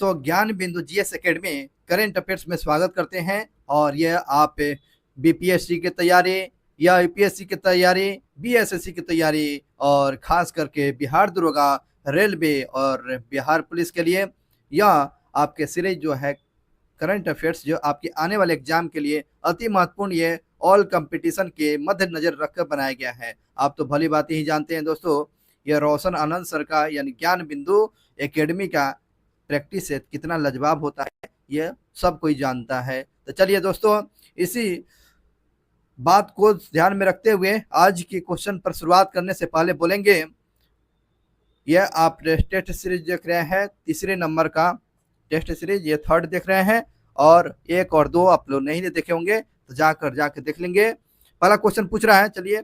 दोस्तों, ज्ञान बिंदु जीएस एकेडमी करेंट अफेयर्स में स्वागत करते हैं। और यह आप बीपीएससी की तैयारी या यूपीएससी की तैयारी, बीएसएससी की तैयारी और खास करके बिहार दरोगा, रेलवे और बिहार पुलिस के लिए, या आपके सीरीज जो है करंट अफेयर्स जो आपके आने वाले एग्जाम के लिए अति महत्वपूर्ण, ये ऑल कंपटीशन के मद्देनजर रखकर बनाया गया है। आप तो भली बात ही जानते हैं दोस्तों, यह रोशन आनंद सर का यानी ज्ञान बिंदु एकेडमी का प्रैक्टिस से कितना लाजवाब होता है, यह सब कोई जानता है। तो चलिए दोस्तों, इसी बात को ध्यान में रखते हुए आज के क्वेश्चन पर शुरुआत करने से पहले बोलेंगे, यह आप टेस्ट सीरीज देख रहे हैं, तीसरे नंबर का टेस्ट सीरीज, ये थर्ड देख रहे हैं और एक और दो आप लोग नहीं देखे होंगे तो जाकर देख लेंगे। पहला क्वेश्चन पूछ रहा है, चलिए।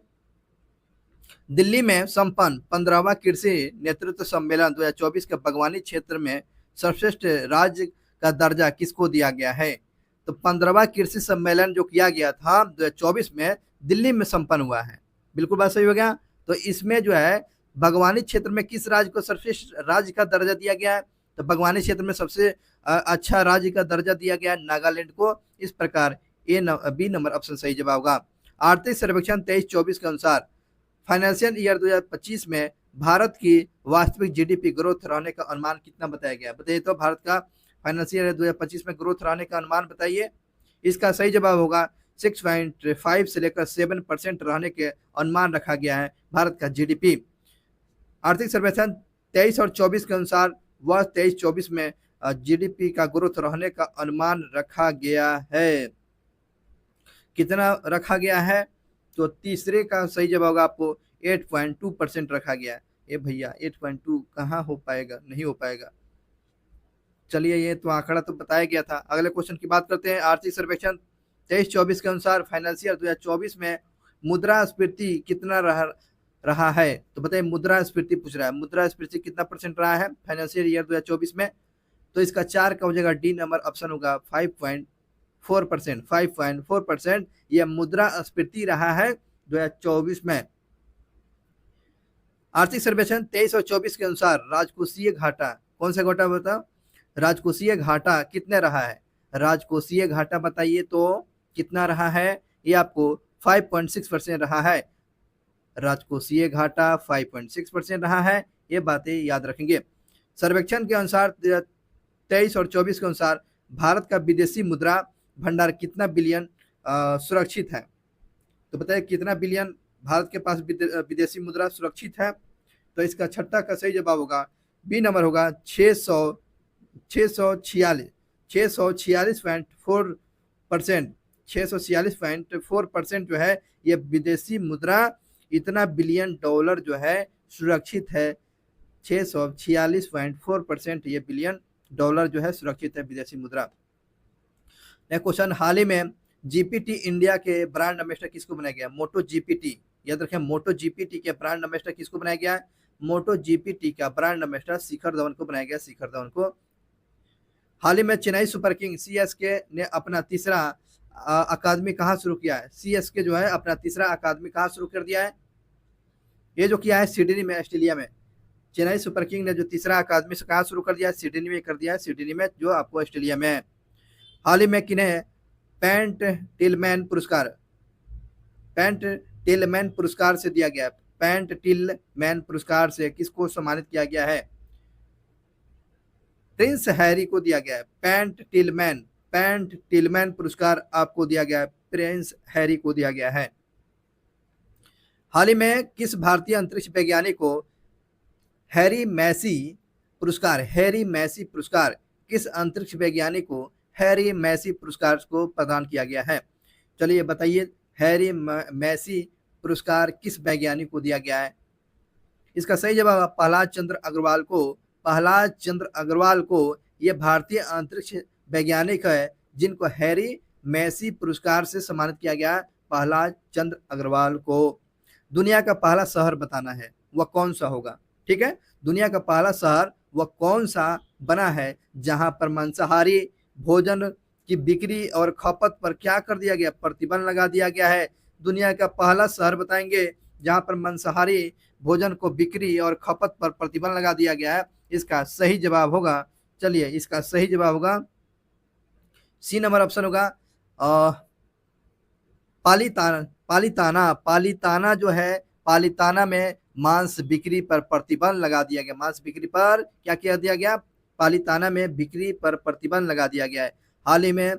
दिल्ली में संपन्न 15वां कृषि नेतृत्व सम्मेलन 2024 के बागवानी क्षेत्र में सर्वश्रेष्ठ राज्य का दर्जा किसको दिया गया है? तो 15वां कृषि सम्मेलन जो किया गया था 2024 में दिल्ली में संपन्न हुआ है। बिल्कुल बात सही हो गया। तो इसमें जो है बागवानी क्षेत्र में किस राज्य को सर्वश्रेष्ठ राज्य का दर्जा दिया गया है? तो बागवानी क्षेत्र में सबसे अच्छा राज्य का दर्जा दिया गया है नागालैंड को। इस प्रकार बी नंबर ऑप्शन सही जवाब होगा। आर्थिक सर्वेक्षण 23-24 के अनुसार फाइनेंशियल ईयर 2025 में भारत की वास्तविक जीडीपी ग्रोथ रहने का अनुमान कितना बताया गया? बताइए तो, भारत का फाइनेंशियल ईयर 2025 में ग्रोथ रहने का अनुमान बताइए। इसका सही जवाब होगा 6.5 से लेकर 7% रहने के अनुमान रखा गया है भारत का जीडीपी। आर्थिक सर्वेक्षण 23 और 24 के अनुसार वर्ष 23-24 में जीडीपी का ग्रोथ रहने का अनुमान रखा गया है। कितना रखा गया है? तो तीसरे का सही जवाब होगा आपको 8.2% रखा गया है। ये भैया 8.2 कहाँ हो पाएगा? नहीं हो पाएगा। चलिए, ये तो आंकड़ा तो बताया गया था। अगले क्वेश्चन की बात करते हैं। आर्थिक सर्वेक्षण 23-24 के अनुसार फाइनेंशियल 2024 में मुद्रास्फीति कितना रहा है? तो बताइए, मुद्रास्फीति पूछ रहा है, मुद्रास्फीति कितना परसेंट रहा है फाइनेंशियल ईयर 2024 में? तो इसका 4 का हो जाएगा, डी नंबर ऑप्शन होगा 5.4%। 5.4% यह मुद्रास्फीति रहा है 2024 में। आर्थिक सर्वेक्षण 23 और 24 के अनुसार राजकोषीय घाटा, कौन सा घाटा बताओ? राजकोषीय घाटा कितने रहा है? राजकोषीय घाटा बताइए तो कितना रहा है? ये आपको 5.6% रहा है। राजकोषीय घाटा 5.6% रहा है, ये बातें याद रखेंगे। सर्वेक्षण के अनुसार 23 और 24 के अनुसार भारत का विदेशी मुद्रा भंडार कितना बिलियन सुरक्षित है? तो बताइए, कितना बिलियन भारत के पास विदेशी मुद्रा सुरक्षित है? तो इसका छठा का सही जवाब होगा, बी नंबर होगा 646.4%। 646.4% जो है ये विदेशी मुद्रा, इतना बिलियन डॉलर जो है सुरक्षित है। 646.4% ये बिलियन डॉलर जो है सुरक्षित है विदेशी मुद्रा। नेक्स्ट क्वेश्चन, हाल ही में जीपीटी इंडिया के ब्रांड एम्बेसडर किसको बनाया गया? मोटो जीपीटी, याद रखें, मोटो जीपीटी के ब्रांड एम्बेसडर किसको बनाया गया है? मोटो जीपीटी का ब्रांड एम्बेसडर शिखर धवन को बनाया गया, शिखर धवन को। हाल ही में चेन्नई सुपर किंग सीएसके ने अपना तीसरा अकादमी कहाँ शुरू किया है? सीएसके जो है अपना तीसरा अकादमी कहाँ शुरू कर दिया है? ये जो किया है सिडनी में, ऑस्ट्रेलिया में। चेन्नई सुपर किंग ने जो तीसरा अकादमी से कहाँ शुरू कर दिया है? सिडनी में कर दिया है, सिडनी में जो आपको ऑस्ट्रेलिया में है। हाल ही में किन्हें पेंट टिलमैन पुरस्कार से दिया गया? पेंट टिलमैन पुरस्कार से किसको सम्मानित किया गया है? प्रिंस हैरी को दिया गया है। पेंट टिलमैन पुरस्कार आपको दिया गया है, प्रिंस हैरी को दिया गया है। हाल ही में किस भारतीय अंतरिक्ष वैज्ञानिक को हैरी मैसी पुरस्कार किस अंतरिक्ष वैज्ञानिक को हैरी मैसी पुरस्कार को प्रदान किया गया है? चलिए बताइए, हैरी मैसी पुरस्कार किस वैज्ञानिक को दिया गया है? इसका सही जवाब प्रहलाद चंद्र अग्रवाल को ये भारतीय अंतरिक्ष वैज्ञानिक है जिनको हैरी मैसी पुरस्कार से सम्मानित किया गया, प्रहलाद चंद्र अग्रवाल को। दुनिया का पहला शहर बताना है, वह कौन सा होगा? ठीक है, दुनिया का पहला शहर वह कौन सा बना है जहां पर मांसाहारी भोजन की बिक्री और खपत पर क्या कर दिया गया? प्रतिबंध लगा दिया गया है। दुनिया का पहला शहर बताएंगे जहां पर मांसाहारी भोजन को बिक्री और खपत पर प्रतिबंध लगा दिया गया है। इसका सही जवाब होगा चलिए इसका सही जवाब होगा सी नंबर ऑप्शन होगा पालीताना। पालीताना पालीताना जो है, पालीताना में मांस बिक्री पर प्रतिबंध लगा दिया गया। मांस बिक्री पर क्या किया दिया गया? पालीताना में बिक्री पर प्रतिबंध लगा दिया गया है। हाल ही में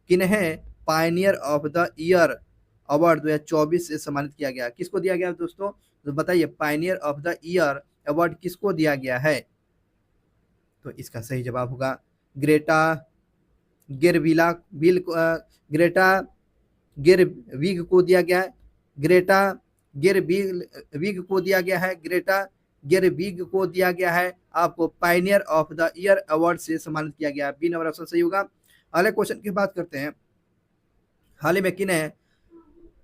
किन्हें Pioneer of the year award 2024 से सम्मानित किया गया? किसको दिया गया दोस्तों? तो बताइए, Pioneer of the year award किसको दिया गया है? तो इसका सही जवाब होगा ग्रेटा गेरविला बिल ग्रेटा गेरविग को दिया गया है। ग्रेटा गेरविग को दिया गया है। ग्रेटा गेरविग को दिया गया है आपको Pioneer of the year award से सम्मानित किया गया। बी नंबर ऑप्शन सही होगा। अगले क्वेश्चन की बात करते हैं। हाल ही में किन्हें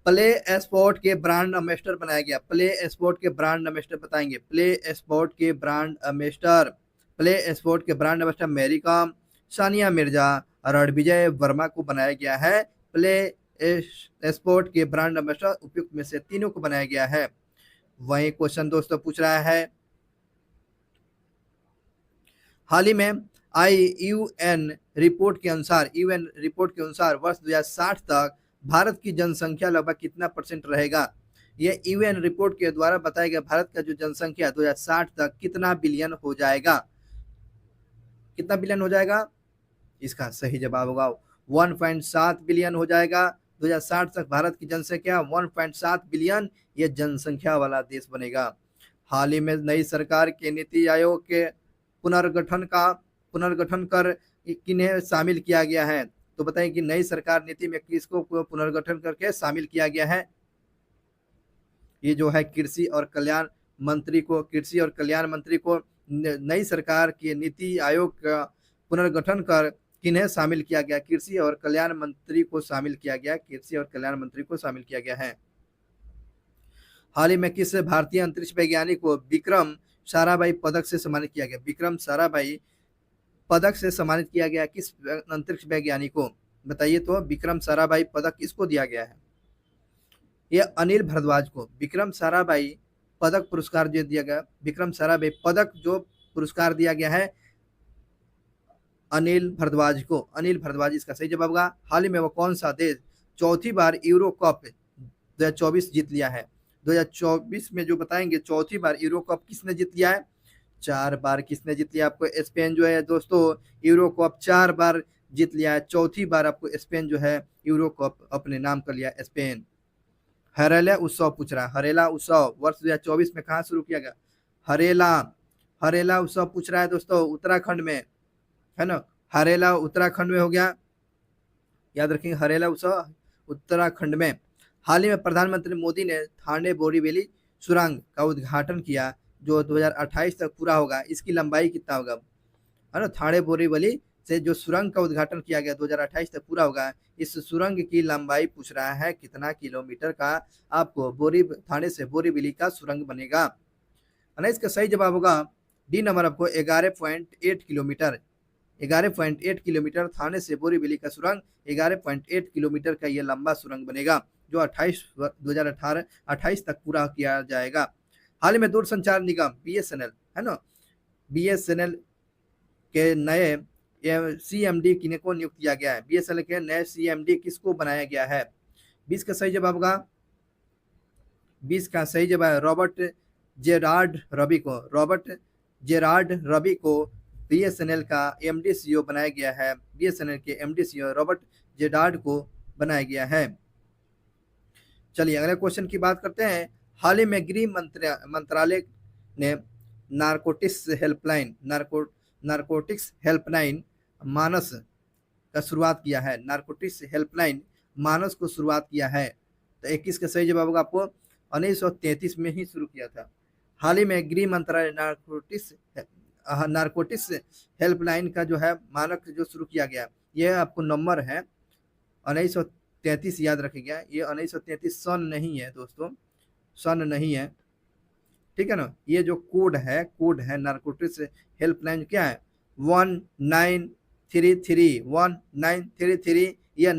प्ले स्पोर्ट के ब्रांड एम्बेसडर बनाया गया? प्ले स्पोर्ट के ब्रांड एम्बेसडर बताएंगे। प्ले स्पोर्ट के ब्रांड एम्बेसडर, प्ले स्पोर्ट के ब्रांड एम्बेसडर मैरी कॉम, सानिया मिर्जा, रणविजय वर्मा को बनाया गया है। प्ले स्पोर्ट के ब्रांड एम्बेसडर उपयुक्त में से तीनों को बनाया गया है। वही क्वेश्चन दोस्तों पूछ रहा है, हाल ही में यूएन रिपोर्ट के अनुसार वर्ष 2060 तक भारत की जनसंख्या लगभग कितना % रहेगा? यह यूएन रिपोर्ट के द्वारा बताया गया भारत का जो जनसंख्या 2060 तक कितना बिलियन हो जाएगा? कितना बिलियन हो जाएगा? इसका सही जवाब होगा 1.7 बिलियन हो जाएगा। 2060 तक भारत की जनसंख्या 1.7 बिलियन, यह जनसंख्या वाला देश बनेगा। हाल ही में नई सरकार के नीति आयोग के पुनर्गठन कर किन्हें शामिल किया गया है? तो बताएं कि नई सरकार नीति में किसको पुनर्गठन करके शामिल किया गया है? ये जो है कृषि और कल्याण मंत्री को नई सरकार के नीति आयोग का पुनर्गठन कर किन्हें शामिल किया गया? कृषि और कल्याण मंत्री को शामिल किया गया है। हाल ही में किस भारतीय अंतरिक्ष वैज्ञानिक को विक्रम साराभाई पदक से सम्मानित किया गया? विक्रम साराभाई पदक से सम्मानित किया गया किस अंतरिक्ष वैज्ञानिक को? बताइए तो विक्रम साराभाई पदक किसको दिया गया है? यह अनिल भारद्वाज को विक्रम साराभाई पदक पुरस्कार जो दिया गया, विक्रम साराभाई पदक जो पुरस्कार दिया गया है अनिल भारद्वाज इसका सही जवाब होगा। हाल ही में वो कौन सा देश चौथी बार यूरो कप 2024 जीत लिया है? 2024 में जो बताएंगे चौथी बार यूरो कप किसने जीत लिया है? 4 बार किसने जीत लिया? आपको स्पेन जो है दोस्तों यूरो कप 4 बार जीत लिया है। चौथी बार आपको स्पेन जो है यूरो कप अपने नाम कर लिया स्पेन। हरेला उत्सव पूछ रहा है। हरेला उत्सव वर्ष 2024 में कहाँ शुरू किया गया? हरेला उत्सव पूछ रहा है दोस्तों, उत्तराखंड में है ना। हरेला उत्तराखंड में हो गया, याद रखेंगे हरेला उत्सव उत्तराखंड में। हाल ही में प्रधानमंत्री मोदी ने थाने बोरीवली सुरंग का उद्घाटन किया जो 2028 तक पूरा होगा। इसकी लंबाई कितना होगा? है ना, थाने बोरीवली से जो सुरंग का उद्घाटन किया गया 2028 तक पूरा होगा, इस सुरंग की लंबाई पूछ रहा है कितना किलोमीटर का आपको थाने से बोरीवली का सुरंग बनेगा? है ना। इसका सही जवाब होगा डी नंबर, आपको 11.8 किलोमीटर। 11.8 किलोमीटर थाने से बोरीवली का सुरंग 11.8 किलोमीटर का ये लंबा सुरंग बनेगा जो 2028 तक पूरा किया जाएगा। हाल ही में दूरसंचार निगम बीएसएनएल है ना, बीएसएनएल के नए सीएमडी किन्हें को नियुक्त किया गया है? बीएसएनएल के नए सीएमडी किसको बनाया गया है? 20 का सही जवाब होगा, 20 का सही जवाब है रॉबर्ट जेरार्ड रवि को बीएसएनएल का एमडी सीईओ बनाया गया है। बीएसएनएल के एमडी सीईओ रॉबर्ट जेरार्ड को बनाया गया है। चलिए अगले क्वेश्चन की बात करते हैं। हाल ही में गृह मंत्रालय ने नारकोटिक्स हेल्पलाइन मानस का शुरुआत किया है। नारकोटिक्स हेल्पलाइन मानस को शुरुआत किया है। तो 21 का सही जवाब होगा, आपको 1933 में ही शुरू किया था। हाल ही में गृह मंत्रालय नारकोटिक्स हेल्पलाइन का जो है मानक जो शुरू किया गया, यह आपको नंबर है 1933, याद रखिएगा। ये 1933 सन नहीं है दोस्तों, सन नहीं है, ठीक है ना। ये जो कोड है नारकोटिक्स हेल्पलाइन क्या है 1933 यह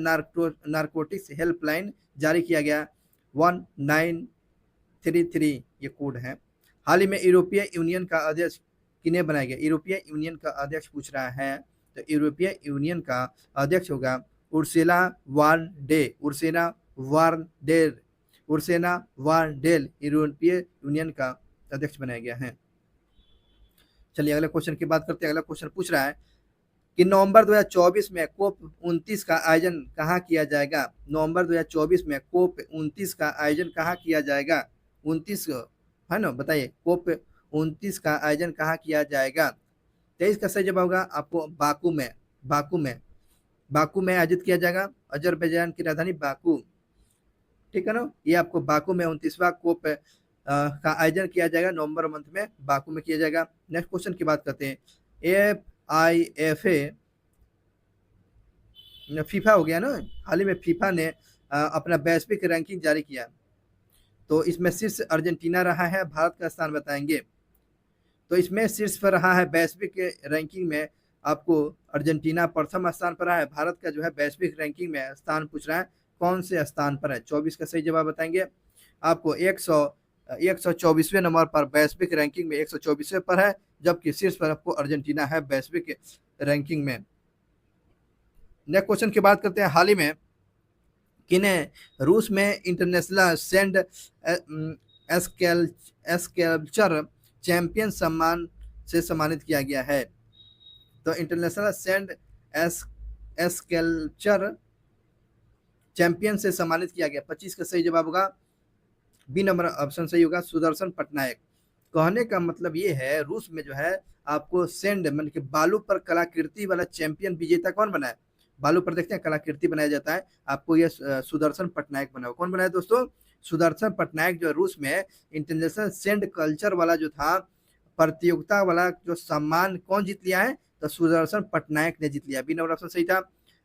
नारकोटिक्स हेल्पलाइन जारी किया गया 1933 ये कोड है। हाल ही में यूरोपीय यूनियन का अध्यक्ष किन्हें बनाया गया? यूरोपीय यूनियन का अध्यक्ष पूछ रहा है, तो यूरोपीय यूनियन का अध्यक्ष होगा Ursula von de Ursula von der Ursula von del यूरोपीय यूनियन का अध्यक्ष बनाया गया है। चलिए अगले क्वेश्चन की बात करते हैं। अगला क्वेश्चन पूछ रहा है कि नवंबर 2024 में कोप 29 का आयोजन कहाँ किया जाएगा? नवंबर 2024 में कोप 29 का आयोजन कहाँ किया जाएगा? 29 है ना, बताइए कोप 29 का आयोजन कहाँ किया जाएगा? 23 का सही जवाब होगा आपको बाकू में आयोजित किया जाएगा, अजरबैजान की राजधानी बाकू, ठीक है ना। ये आपको बाकू में 29वां कोप का आयोजन किया जाएगा, नवंबर मंथ में बाकू में किया जाएगा। नेक्स्ट क्वेश्चन की बात करते हैं। AIFA फीफा हो गया ना, हाल ही में फीफा ने अपना वैश्विक रैंकिंग जारी किया, तो इसमें शीर्ष अर्जेंटीना रहा है, भारत का स्थान बताएंगे। तो इसमें शीर्ष पर रहा है वैश्विक रैंकिंग में, आपको अर्जेंटीना प्रथम स्थान पर रहा है। भारत का जो है वैश्विक रैंकिंग में स्थान पूछ रहा है, कौन से स्थान पर है? 24 का सही जवाब बताएंगे। आपको 124वें नंबर पर वैश्विक रैंकिंग में 124वें पर है, जबकि शीर्ष पर आपको अर्जेंटीना है वैश्विक रैंकिंग में। नेक्स्ट क्वेश्चन की बात करते हैं। हाल ही में किन्हें रूस में इंटरनेशनल सैंड स्कल्पचर चैंपियन सम्मान से सम्मानित किया गया है? तो इंटरनेशनल सैंड स्कल्पचर चैंपियन से सम्मानित किया गया। 25 का सही जवाब होगा बी नंबर ऑप्शन सही होगा, सुदर्शन पटनायक। कहने का मतलब ये है, रूस में जो है आपको सैंड मतलब कि बालू पर कलाकृति वाला चैंपियन विजेता कौन बना है? बालू पर देखते हैं कलाकृति बनाया जाता है, आपको ये सुदर्शन पटनायक बना। कौन बनाया दोस्तों? सुदर्शन पटनायक जो रूस में इंटरनेशनल सैंड कल्चर वाला जो था प्रतियोगिता वाला जो सम्मान कौन जीत लिया है? तो सुदर्शन पटनायक ने जीत लिया, बी नंबर ऑप्शन सही था।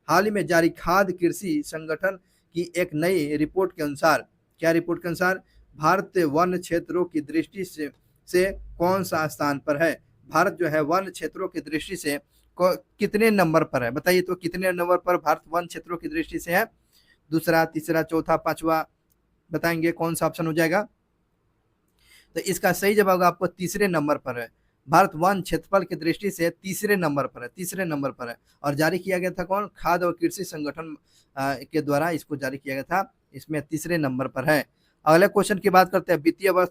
हाल ही में जारी खाद्य कृषि संगठन की एक नई रिपोर्ट के अनुसार, क्या रिपोर्ट के अनुसार? भारत वन क्षेत्रों की दृष्टि से कौन सा स्थान पर है? भारत जो है वन क्षेत्रों की दृष्टि से कितने नंबर पर है? बताइए तो कितने नंबर पर भारत वन क्षेत्रों की दृष्टि से है? दूसरा, तीसरा, चौथा, पांचवा, बताएंगे कौन सा ऑप्शन हो जाएगा? तो इसका सही जवाब आपको तीसरे नंबर पर है। भारत वन क्षेत्रफल की दृष्टि से तीसरे नंबर पर है। और जारी किया गया था कौन? खाद्य और कृषि संगठन के द्वारा इसको जारी किया गया था, इसमें तीसरे नंबर पर है। अगले क्वेश्चन की बात करते हैं। वित्तीय वर्ष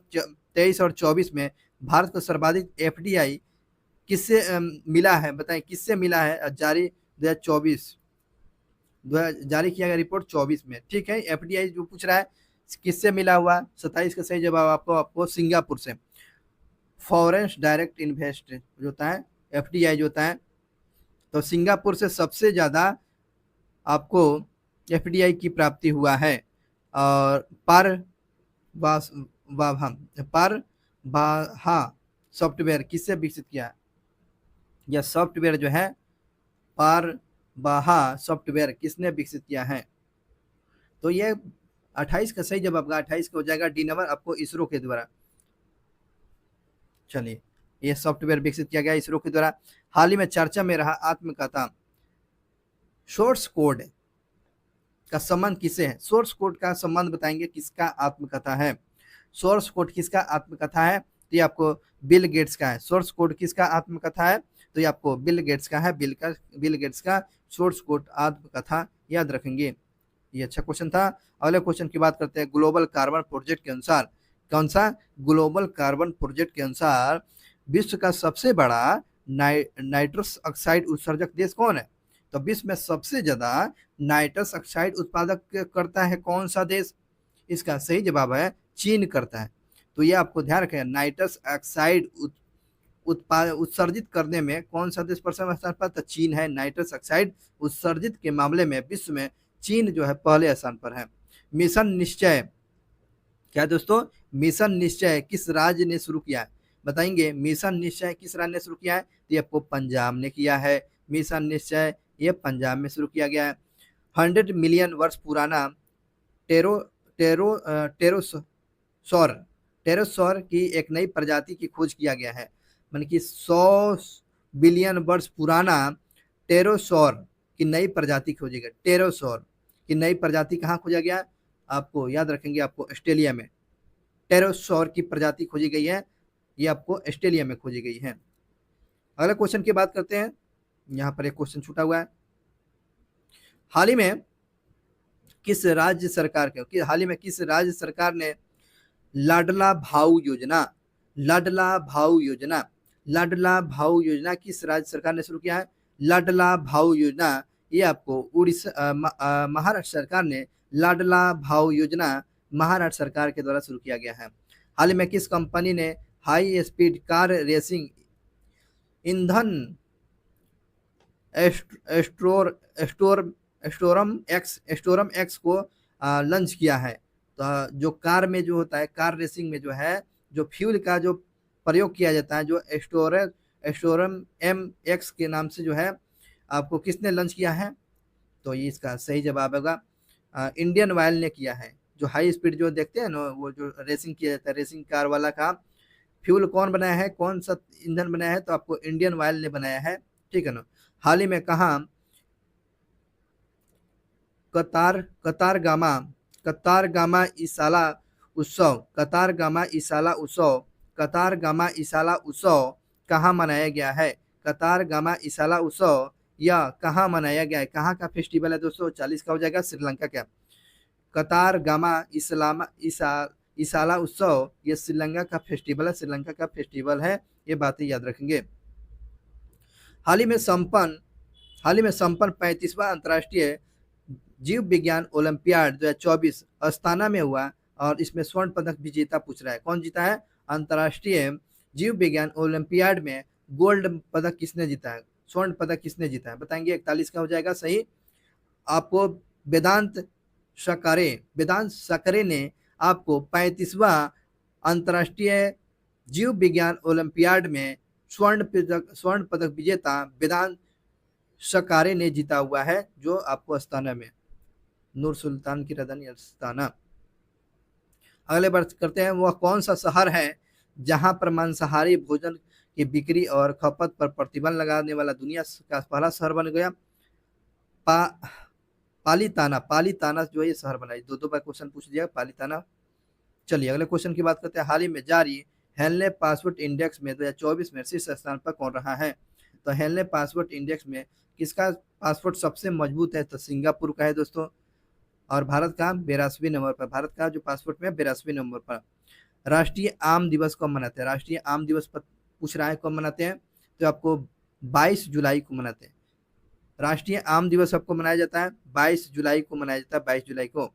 23 और 24 में भारत को सर्वाधिक FDI किससे मिला है? बताएं किससे मिला है? जारी 2024 जारी किया गया रिपोर्ट 24 में, ठीक है। FDI जो पूछ रहा है किससे मिला हुआ? 27 का सही जवाब आपको सिंगापुर से। फॉरेन डायरेक्ट इन्वेस्ट जो होता है, FDI जो होता है, तो सिंगापुर से सबसे ज्यादा आपको FDI की प्राप्ति हुआ है। और सॉफ्टवेयर किससे विकसित किया? यह सॉफ्टवेयर जो है पारबाहा सॉफ्टवेयर किसने विकसित किया है? तो ये 28 का सही जवाब 28 का हो जाएगा डी नंबर, आपको इसरो के द्वारा। चलिए, यह सॉफ्टवेयर विकसित किया गया इसरो के द्वारा। हाल ही में चर्चा में रहा आत्मकथा सोर्स कोड का संबंध किसे है? सोर्स कोड का संबंध बताएंगे किसका आत्मकथा है? सोर्स कोड किसका आत्मकथा है? तो ये आपको बिल गेट्स का है। सोर्स कोड किसका आत्मकथा है? तो ये आपको बिल गेट्स का है। बिल गेट्स का सोर्स कोड आत्मकथा याद रखेंगे। ये अच्छा क्वेश्चन था। अगले क्वेश्चन की बात करते हैं। ग्लोबल कार्बन प्रोजेक्ट के अनुसार, कौन सा? ग्लोबल कार्बन प्रोजेक्ट के अनुसार विश्व का सबसे बड़ा नाइट्रस ऑक्साइड उत्सर्जक देश कौन है? तो विश्व में सबसे ज्यादा नाइट्रस ऑक्साइड उत्पादक करता है कौन सा देश? इसका सही जवाब है चीन करता है। तो ये आपको ध्यान रखें, नाइट्रस ऑक्साइड उत्सर्जित करने में कौन सा देश प्रथम स्थान पर? तो चीन है। नाइट्रस ऑक्साइड उत्सर्जित के मामले में विश्व में चीन जो है पहले स्थान पर है। मिशन निश्चय, क्या दोस्तों? मिशन निश्चय किस राज्य ने शुरू किया है? बताएंगे मिशन निश्चय किस राज्य ने शुरू किया है? तो ये आपको पंजाब ने किया है। मिशन निश्चय ये पंजाब में शुरू किया गया है। 100 मिलियन वर्ष पुराना टेरोसौर की एक नई प्रजाति की खोज किया गया है। मतलब कि 100 बिलियन वर्ष पुराना टेरोसौर की नई प्रजाति खोजी गई। टेरोसौर की नई प्रजाति कहाँ खोजा गया? आपको याद रखेंगे, आपको ऑस्ट्रेलिया में टेरोसौर की प्रजाति खोजी गई है। ये आपको ऑस्ट्रेलिया में खोजी गई है। अगले क्वेश्चन की बात करते हैं। यहाँ पर एक क्वेश्चन छूटा हुआ है। हाल ही में किस राज्य सरकार के कि हाल ही में किस राज्य सरकार ने लाडला भाऊ योजना लाडला भाऊ योजना लाडला भाऊ योजना किस राज्य सरकार ने शुरू किया है? लाडला भाऊ योजना ये आपको उड़ीसा महाराष्ट्र सरकार ने लाडला भाऊ योजना महाराष्ट्र सरकार के द्वारा शुरू किया गया है। हाल ही में किस कंपनी ने हाई स्पीड कार रेसिंग ईंधन एस्ट्रोर एस्टोर स्टोरम एक्स को लॉन्च किया है? तो जो कार में जो होता है, कार रेसिंग में जो है, जो फ्यूल का जो प्रयोग किया जाता है, जो स्टोरम एम एक्स के नाम से जो है, आपको किसने लॉन्च किया है? तो ये इसका सही जवाब होगा इंडियन ऑयल ने किया है। जो हाई स्पीड जो देखते हैं ना, वो जो रेसिंग किया जाता है, रेसिंग कार वाला का फ्यूल कौन बनाया है, कौन सा ईंधन बनाया है? तो आपको इंडियन ऑयल ने बनाया है, ठीक है ना। हाल ही में कहा कतारगामा इसाला उत्सव कहाँ मनाया गया है? कतारगामा इसाला उत्सव या कहाँ मनाया गया है? कहाँ का फेस्टिवल है दोस्तों? 40 का हो जाएगा श्रीलंका का। कतारगामा इसाला उत्सव ये श्रीलंका का फेस्टिवल है, श्रीलंका का फेस्टिवल है, ये बातें याद रखेंगे। हाल ही में संपन्न 35वां अंतर्राष्ट्रीय जीव विज्ञान ओलंपियाड 2024 अस्ताना में हुआ और इसमें स्वर्ण पदक विजेता पूछ रहा है, कौन जीता है? अंतर्राष्ट्रीय जीव विज्ञान ओलंपियाड में गोल्ड पदक किसने जीता है, स्वर्ण पदक किसने जीता है? बताएंगे। 41 का हो जाएगा सही। आपको वेदांत सकरे ने आपको 35वां अंतर्राष्ट्रीय जीव विज्ञान ओलंपियाड में स्वर्ण पदक विजेता वेदांत शकारे ने जीता हुआ है, जो आपको अस्ताना में, नूर सुल्तान की राजधानी अस्ताना। अगले बात करते हैं, वह कौन सा शहर है जहां पर मांसाहारी भोजन की बिक्री और खपत पर प्रतिबंध लगाने वाला दुनिया का पहला शहर बन गया? पालीताना जो है ये शहर बना। दो बार क्वेश्चन पूछ दिया पालीताना। चलिए अगले क्वेश्चन की बात करते हैं। हाल ही में जारी हेनले पासपोर्ट इंडेक्स में 2024 में शीर्ष स्थान पर कौन रहा है? तो हेनले पासपोर्ट इंडेक्स में किसका पासपोर्ट सबसे मजबूत है? तो सिंगापुर का है दोस्तों। और भारत का 82वें नंबर पर, भारत का जो पासपोर्ट में 82वें नंबर पर। राष्ट्रीय आम दिवस कब मनाते हैं? राष्ट्रीय आम दिवस पर पूछ रहा है कब मनाते हैं? तो आपको 22 जुलाई को मनाते हैं। राष्ट्रीय आम दिवस आपको मनाया जाता है 22 जुलाई को मनाया जाता है, 22 जुलाई को।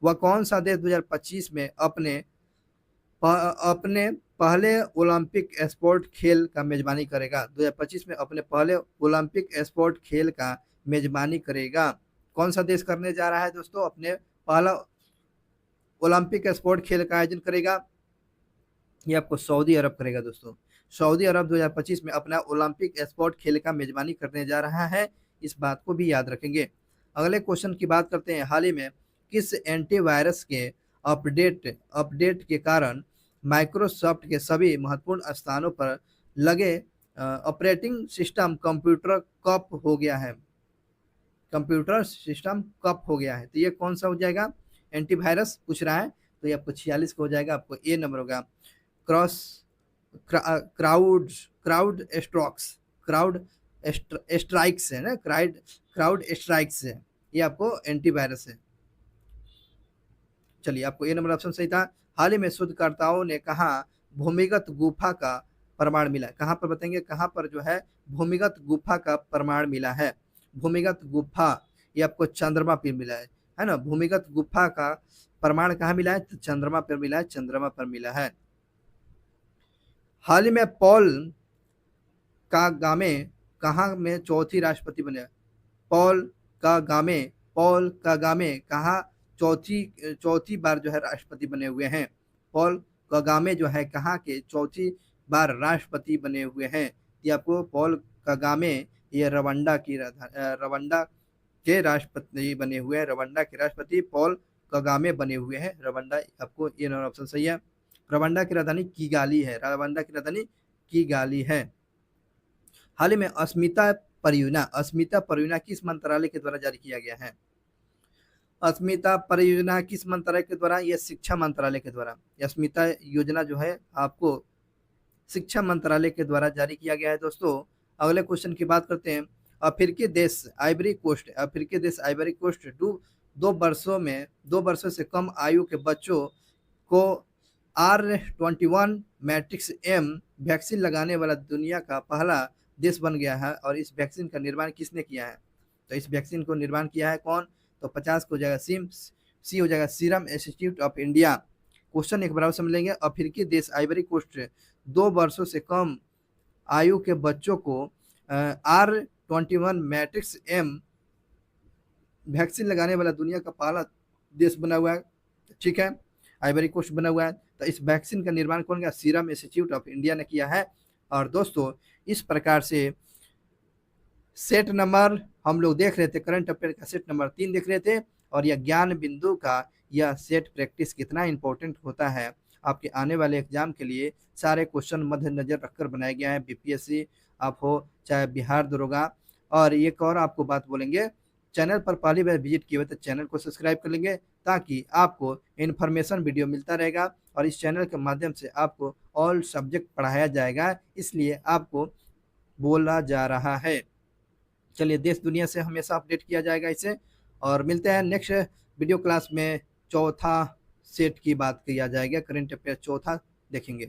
वह कौन सा देश 2025 में अपने पहले ओलंपिक स्पोर्ट खेल का मेजबानी करेगा? 2025 में अपने पहले ओलंपिक स्पोर्ट खेल का मेजबानी करेगा? कौन सा देश करने जा रहा है दोस्तों? अपने पहला ओलंपिक स्पोर्ट खेल का आयोजन करेगा, ये आपको सऊदी अरब करेगा दोस्तों। सऊदी अरब 2025 में अपना ओलंपिक स्पोर्ट खेल का मेजबानी करने जा रहा है, इस बात को भी याद रखेंगे। अगले क्वेश्चन की बात करते हैं। हाल ही में किस एंटीवायरस के अपडेट के कारण माइक्रोसॉफ्ट के सभी महत्वपूर्ण स्थानों पर लगे ऑपरेटिंग सिस्टम कंप्यूटर कप हो गया है? कंप्यूटर सिस्टम कप हो गया है, तो ये कौन सा हो जाएगा? एंटीवायरस पूछ रहा है, तो ये आपको 46 का हो जाएगा, आपको ए नंबर होगा। क्राउड स्ट्राइक्स है ना, क्राउड स्ट्राइक्स है, ये आपको एंटीवायरस है। चलिए आपको ए नंबर ऑप्शन सही था। हाल ही में शोधकर्ताओं ने कहा भूमिगत गुफा का प्रमाण मिला? कहाँ पर बताएंगे, कहाँ पर जो है भूमिगत गुफा का प्रमाण मिला है? भूमिगत गुफा ये आपको चंद्रमा पर मिला है ना। भूमिगत गुफा का प्रमाण कहाँ मिला है? तो चंद्रमा पर मिला है, चंद्रमा पर मिला है। हाल ही में पॉल कागामे कहाँ में चौथी राष्ट्रपति बने? पॉल कागामे कहाँ चौथी बार जो है राष्ट्रपति बने हुए हैं? पॉल कागामे जो है कहाँ के चौथी बार राष्ट्रपति बने हुए हैं? ये आपको पॉल कागामे ये रवांडा के राष्ट्रपति बने हुए हैं। रवांडा के राष्ट्रपति पॉल कागामे बने हुए हैं। रवांडा आपको ये ऑप्शन सही है। रवांडा की राजधानी किगाली है। रवांडा की राजधानी किगाली है। हाल ही में अस्मिता परियोजना किस मंत्रालय के द्वारा जारी किया गया है? अस्मिता परियोजना किस मंत्रालय के द्वारा? यह शिक्षा मंत्रालय के द्वारा। अस्मिता योजना जो है आपको शिक्षा मंत्रालय के द्वारा जारी किया गया है दोस्तों। अगले क्वेश्चन की बात करते हैं। अफ्रीकी देश आइवरी कोस्ट 2 वर्षों से कम आयु के बच्चों को R21 मैट्रिक्स एम वैक्सीन लगाने वाला दुनिया का पहला देश बन गया है। और इस वैक्सीन का निर्माण किसने किया है? तो इस वैक्सीन को निर्माण किया है कौन? तो 50 को हो जाएगा सी हो जाएगा serum institute of India. Question एक बार समझ लेंगे। अफ्रीकी देश आइवरी कोस्ट 2 वर्षों से कम आयु के बच्चों को R21 मैट्रिक्स एम वैक्सीन लगाने वाला दुनिया का पहला देश बना हुआ है। ठीक है, आइवरी कोस्ट बना हुआ है। तो इस वैक्सीन का निर्माण कौन किया? सीरम इंस्टीट्यूट ऑफ इंडिया ने किया है। और दोस्तों इस प्रकार से सेट नंबर हम लोग देख रहे थे, करंट अफेयर का सेट नंबर 3 देख रहे थे। और यह ज्ञान बिंदु का यह सेट प्रैक्टिस कितना इंपॉर्टेंट होता है आपके आने वाले एग्जाम के लिए, सारे क्वेश्चन मद्देनजर रखकर बनाया गया है। बीपीएससी आप हो चाहे बिहार दरोगा। और एक और आपको बात बोलेंगे, चैनल पर पहली बार विजिट किए हुए तो चैनल को सब्सक्राइब कर लेंगे ताकि आपको इन्फॉर्मेशन वीडियो मिलता रहेगा। और इस चैनल के माध्यम से आपको ऑल सब्जेक्ट पढ़ाया जाएगा, इसलिए आपको बोला जा रहा है। चलिए, देश दुनिया से हमेशा अपडेट किया जाएगा इसे। और मिलते हैं नेक्स्ट वीडियो क्लास में। चौथा सेट की बात किया जाएगा, करंट अफेयर चौथा देखेंगे।